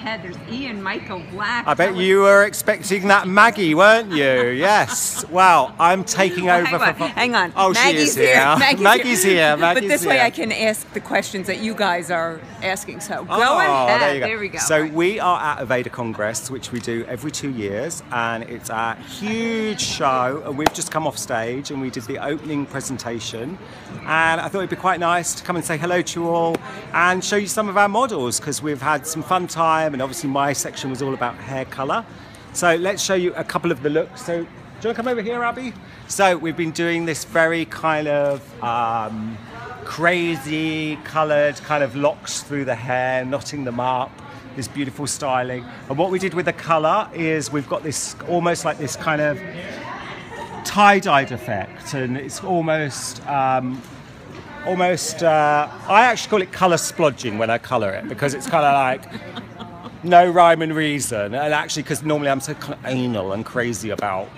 ahead. There's Ian, Michael, Black. I bet you were expecting that Maggie, weren't you? Yes. Well, I'm taking over. Hang on. Oh, Maggie's she is here. Maggie's here. But this way I can ask the questions that you guys are asking. So go ahead. There you go. There we go. So we are at Aveda Congress, which we do every 2 years, and it's a huge show. And we've just come off stage and we did the opening presentation. And I thought it'd be quite nice to come and say hello to you all and show you some of our models, because we've had some fun time, and obviously my section was all about hair colour. So let's show you a couple of the looks. So do you want to come over here, Abby? So we've been doing this very kind of crazy coloured kind of locks through the hair, knotting them up, this beautiful styling. And what we did with the colour is we've got this almost like this kind of tie-dyed effect, and it's almost I actually call it colour splodging when I colour it, because it's kind of like no rhyme and reason, and actually because normally I'm so kind of anal and crazy about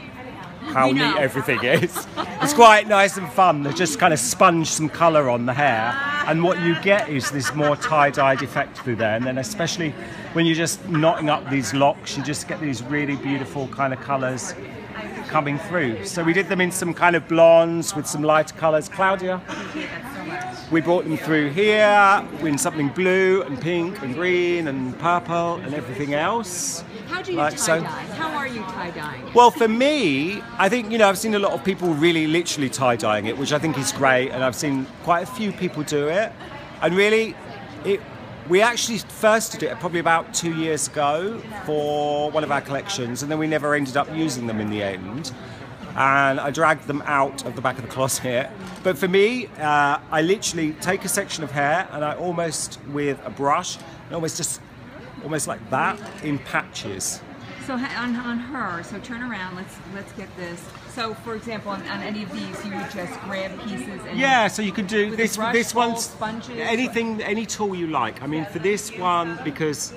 how neat everything is. It's quite nice and fun to just kind of sponge some colour on the hair, and what you get is this more tie-dyed effect through there, and then especially when you're just knotting up these locks, you just get these really beautiful kind of colours coming through. So we did them in some kind of blondes with some lighter colours. Claudia? We brought them through here in something blue and pink and green and purple and everything else. How do you tie-dye? How are you tie-dyeing? Well, for me, I think, you know, I've seen a lot of people really literally tie-dyeing it, which I think is great, and I've seen quite a few people do it. And really, we actually first did it probably about 2 years ago for one of our collections, and then we never ended up using them in the end. And I dragged them out of the back of the closet. But for me, I literally take a section of hair and I almost, with a brush, almost like that, in patches. So on her, so turn around, let's get this. So for example, on any of these, you would just grab pieces and so you could do this one's sponges, anything, any tool you like. I mean, for this one, because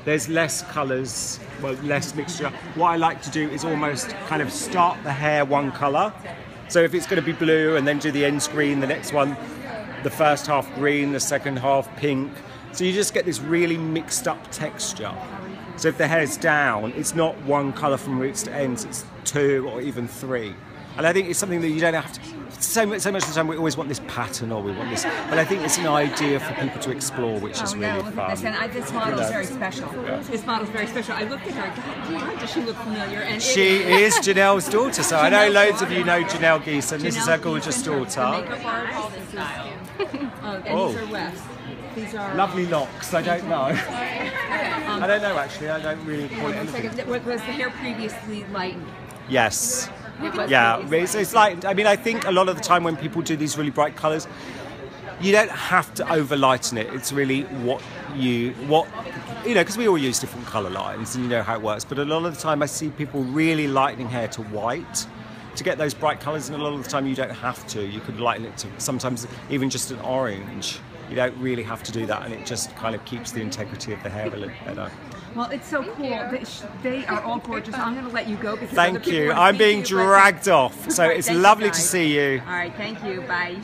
there's less colours, well, less mixture, what I like to do is almost kind of start the hair one colour. So if it's going to be blue and then do the ends green, the next one, the first half green, the second half pink. So you just get this really mixed up texture. So if the hair's down, it's not one colour from roots to ends, it's 2 or even 3. And I think it's something that you don't have to, so much of the time we always want this pattern or we want this, but I think it's an idea for people to explore, which is really fun. This model is very special. This model is very special. I looked at her, God, does she look familiar? And she is Janelle's daughter, so I know loads of you know Janelle Geese, and this is her gorgeous daughter. Makeup artist style. And these are West. These are lovely locks. I don't know. I don't know actually. I don't really point anything. Was the hair previously lightened? Yes. Yeah. It's like, I mean, I think a lot of the time when people do these really bright colours, you don't have to over lighten it. It's really what you know, because we all use different colour lines and you know how it works. But a lot of the time I see people really lightening hair to white to get those bright colours, and a lot of the time you don't have to. You could lighten it to sometimes even just an orange. You don't really have to do that, and it just kind of keeps the integrity of the hair a little better. Well, it's so cool. They are all gorgeous. I'm going to let you go because thank you. I'm being dragged off, so it's lovely to see you. All right, thank you. Bye.